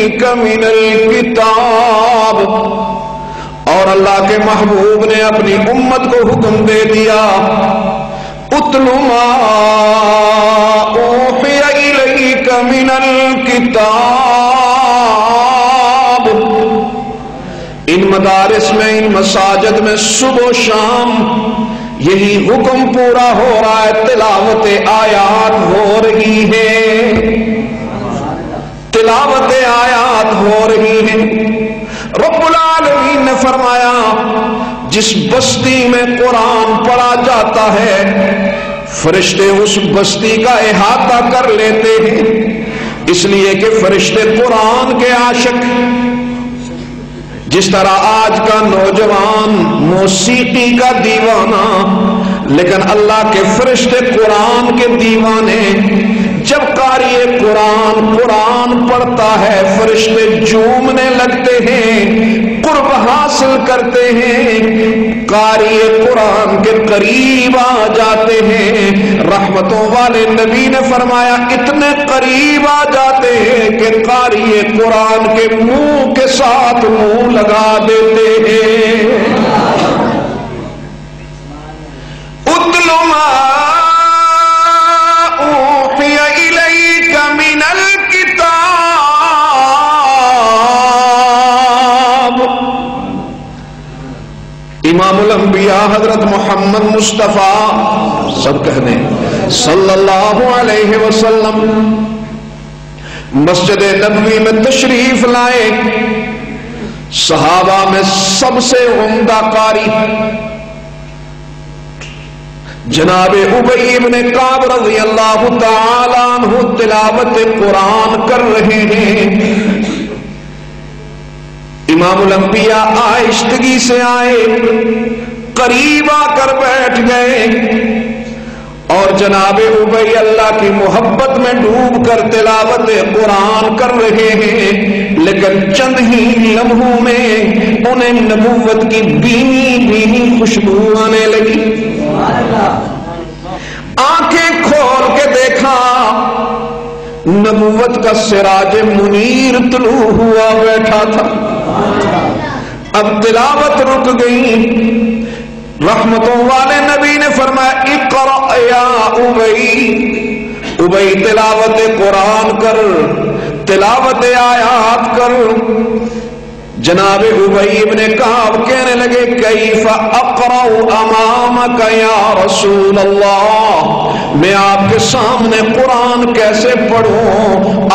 إليك من الكتاب، اور اللہ کے محبوب نے اپنی امت کو حکم دے دیا اتل ما اوحی الیک من الکتاب، ان مدارس میں، ان مساجد میں صبح و شام یہی حکم پورا ہو رہا ہے، تلاوت آیات ہو رہی ہے، تلاوت آیات ہو رہی ہے۔ رب العالمین نے فرمایا جس بستی میں قرآن پڑھا جاتا ہے فرشتے اس بستی کا احاطہ کر لیتے ہیں، اس لیے کہ فرشتے قرآن کے عاشق، جس طرح آج کا نوجوان موسیقی کا دیوانہ، لیکن اللہ کے فرشتے قرآن کے دیوانے۔ جب قاری قرآن پڑھتا ہے فرشتے جھومنے لگتے ہیں، قرب حاصل کرتے ہیں، قاری قرآن کے قریب آ جاتے ہیں۔ رحمتوں والے نبی نے فرمایا اتنے قریب آ جاتے ہیں کہ قاری قرآن کے منہ کے ساتھ منہ لگا دیتے ہیں۔ اتل ما اوحی الیک من الکتاب، امام الانبیاء حضرت محمد مصطفیٰ سب کہنے صلی اللہ علیہ وسلم مسجد نبوی میں تشریف لائے۔ صحابہ میں سب سے عمدہ قاری جناب ابی بن کعب رضی اللہ تعالی عنہ تلاوت قرآن کر رہے ہیں۔ امام الانبیاء آہستگی سے آئے، قریب آ کر بیٹھ گئے، اور جناب ابی اللہ کی محبت میں ڈوب کر تلاوت قرآن کر رہے ہیں، لیکن چند ہی لمحوں میں انہیں نبوت کی بھینی بھینی خوشبو آنے لگی۔ آنکھیں کھول کے دیکھا نبوت کا سراج منیر طلوع ہوا بیٹھا تھا۔ اب تلاوت رک گئی۔ رحمتوں والے نبی نے فرمایا اقرأ یا ابی، ابی تلاوت قرآن کر، تلاوت آیات کر۔ جناب ابی بن کعب کہنے لگے کیف اقرأ امامک یا رسول اللہ، میں آپ کے سامنے قرآن کیسے پڑھوں؟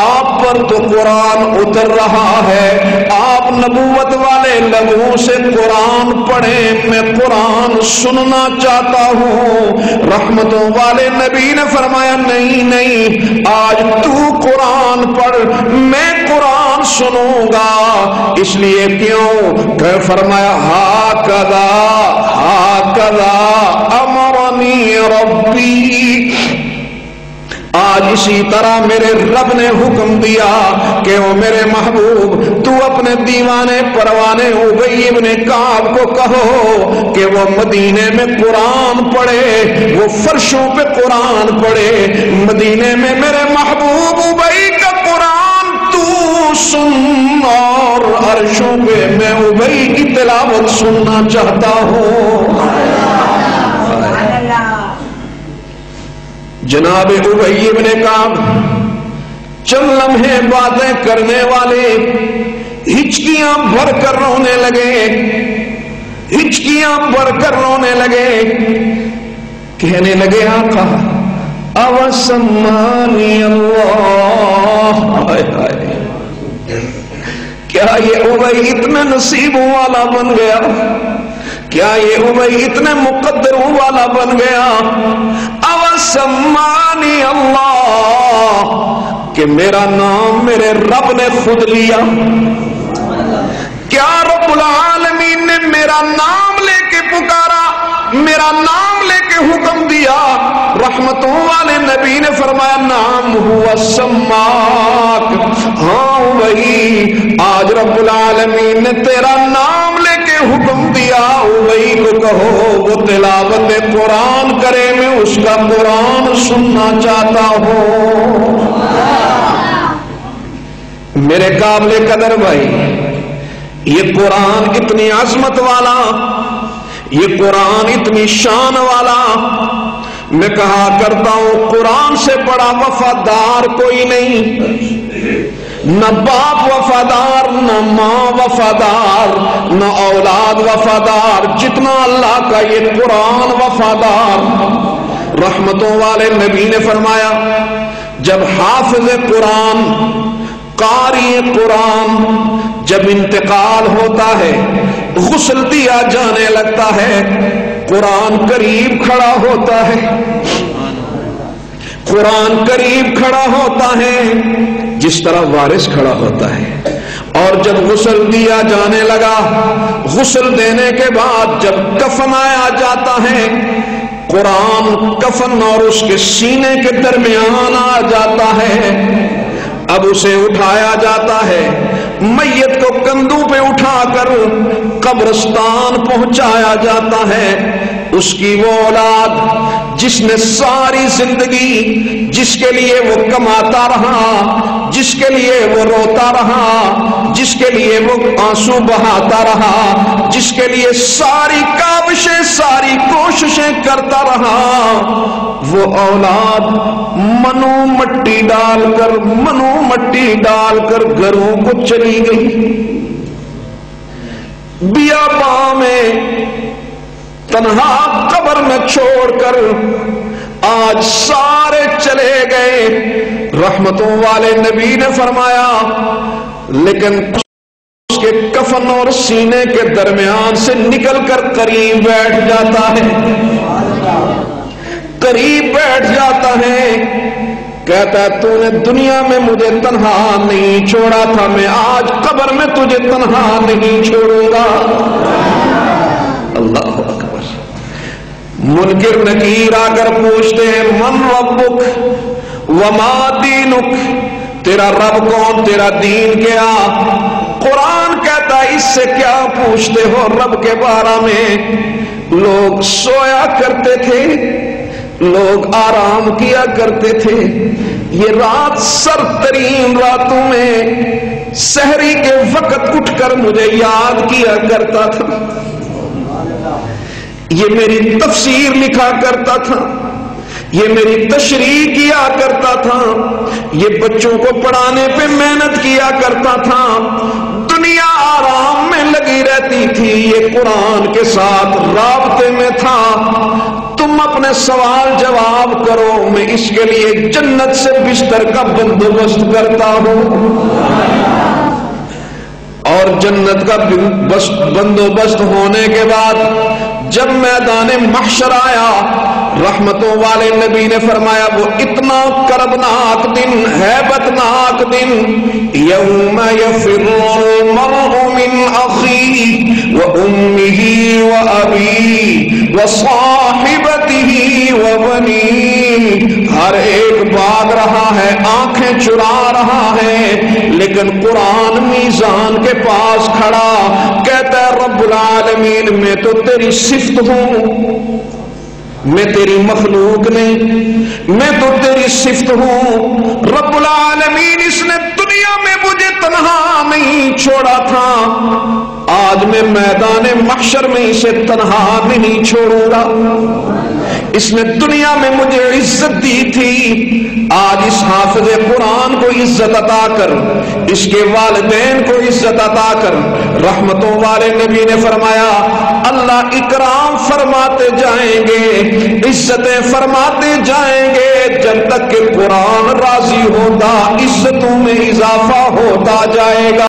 آپ پر تو قرآن اتر رہا ہے، آپ نبوت والے لبوں سے قرآن پڑھیں، میں قرآن سننا چاہتا ہوں۔ رحمتوں والے نبی نے فرمایا نہیں نہیں، آج تو قرآن پڑھ، میں قرآن سنوں گا۔ اس لیے کیوں کہ فرمایا ہاکذا امرنی ربی، آج اسی طرح میرے رب نے حکم دیا کہ وہ میرے محبوب تو اپنے دیوانے پروانے ابی بن کعب کو کہو کہ وہ مدینے میں قرآن پڑھے، وہ فرشوں پہ قرآن پڑھے، مدینے میں میرے محبوب ابی کا قرآن تو سن، اور عرشوں پہ میں ابی کی تلاوت سننا چاہتا ہوں۔ جناب ابی بن کعب چند لمحے باتیں کرنے والے ہچکیاں بھر کر رونے لگے، ہچکیاں بھر کر رونے لگے، کہنے لگے آقا اوسمانی اللہ، کیا یہ ابی اتنا نصیبوں والا بن گیا؟ کیا یہ ابی اتنے مقدروں والا بن گیا؟ اوسمانی اللہ، کہ میرا نام میرے رب نے خود لیا؟ کیا رب العالمین نے میرا نام لے کے پکارا، میرا نام لے کے حکم دیا؟ رحمتوں والے نبی نے فرمایا نام ہوا سماک، ہاں وہی آج رب العالمین نے تیرا نام لے کے حکم دیا، وہی کو کہو وہ تلاوت قرآن کرے، میں اس کا قرآن سننا چاہتا ہوں۔ میرے قابل قدر بھائی، یہ قرآن اتنی عظمت والا، یہ قرآن اتنی شان والا، میں کہا کرتا ہوں قرآن سے بڑا وفادار کوئی نہیں، نہ باپ وفادار، نہ ماں وفادار، نہ اولاد وفادار جتنا اللہ کا یہ قرآن وفادار۔ رحمتوں والے نبی نے فرمایا جب حافظ قرآن، قاری قرآن جب انتقال ہوتا ہے، غسل دیا جانے لگتا ہے، قرآن قریب کھڑا ہوتا ہے، قرآن قریب کھڑا ہوتا ہے جس طرح وارث کھڑا ہوتا ہے۔ اور جب غسل دیا جانے لگا، غسل دینے کے بعد جب کفن آیا جاتا ہے، قرآن کفن اور اس کے سینے کے درمیان آ جاتا ہے، اب اسے اٹھایا جاتا ہے، میت کو کندھوں پہ اٹھا کر قبرستان پہنچایا جاتا ہے۔ اس کی وہ اولاد جس نے ساری زندگی، جس کے لیے وہ کماتا رہا، جس کے لیے وہ روتا رہا، جس کے لیے وہ آنسو بہاتا رہا، جس کے لیے ساری کاوشیں، ساری کوششیں کرتا رہا، وہ اولاد منو مٹی ڈال کر گھروں کو چلی گئی، بیاباں میں تنہا قبر میں چھوڑ کر آج سارے چلے گئے۔ رحمتوں والے نبی نے فرمایا لیکن اس کے کفن اور سینے کے درمیان سے نکل کر قریب بیٹھ جاتا ہے، قریب بیٹھ جاتا ہے، کہتا ہے تو نے دنیا میں مجھے تنہا نہیں چھوڑا تھا، میں آج قبر میں تجھے تنہا نہیں چھوڑوں گا۔ اللہ اکبر۔ منکر نکیر آ کر پوچھتے ہیں من ربک وما دینک، تیرا رب کون، تیرا دین کیا؟ قرآن کہتا ہے اس سے کیا پوچھتے ہو، رب کے بارے میں لوگ سویا کرتے تھے، لوگ آرام کیا کرتے تھے، یہ رات سر ترین راتوں میں سحری کے وقت اٹھ کر مجھے یاد کیا کرتا تھا، یہ میری تفسیر لکھا کرتا تھا، یہ میری تشریح کیا کرتا تھا، یہ بچوں کو پڑھانے پہ محنت کیا کرتا تھا، دنیا آرام میں لگی رہتی تھی، یہ قرآن کے ساتھ رابطے میں تھا۔ تم اپنے سوال جواب کرو، میں اس کے لیے جنت سے بستر کا بندوبست کرتا ہوں، اور جنت کا بندوبست ہونے کے بعد جب میدان محشر آیا، رحمتوں والے نبی نے فرمایا وہ اتنا کربناک دن، ہیبتناک دن، یوم یفر المرء من اخیہ وامہ وابیہ وصاحبتہ وبنیہ، ہر ایک بھاگ رہا ہے، آنکھیں چرا رہا ہے، لیکن قرآن میزان کے پاس کھڑا کہتا ہے رب العالمین میں تو تیری صفت ہوں، میں تیری مخلوق نہیں، میں تو تیری صفت ہوں۔ رب العالمین اس نے دنیا میں مجھے تنہا نہیں چھوڑا تھا، آج میں میدان محشر میں اسے تنہا بھی نہیں چھوڑوں گا۔ اس نے دنیا میں مجھے عزت دی تھی، آج اس حافظ قرآن کو عزت عطا کر، اس کے والدین کو عزت عطا کر۔ رحمتوں والے نبی نے فرمایا اللہ اکرام فرماتے جائیں گے، عزتیں فرماتے جائیں گے، جب تک کہ قرآن راضی ہوتا عزتوں میں اضافہ ہوتا جائے گا۔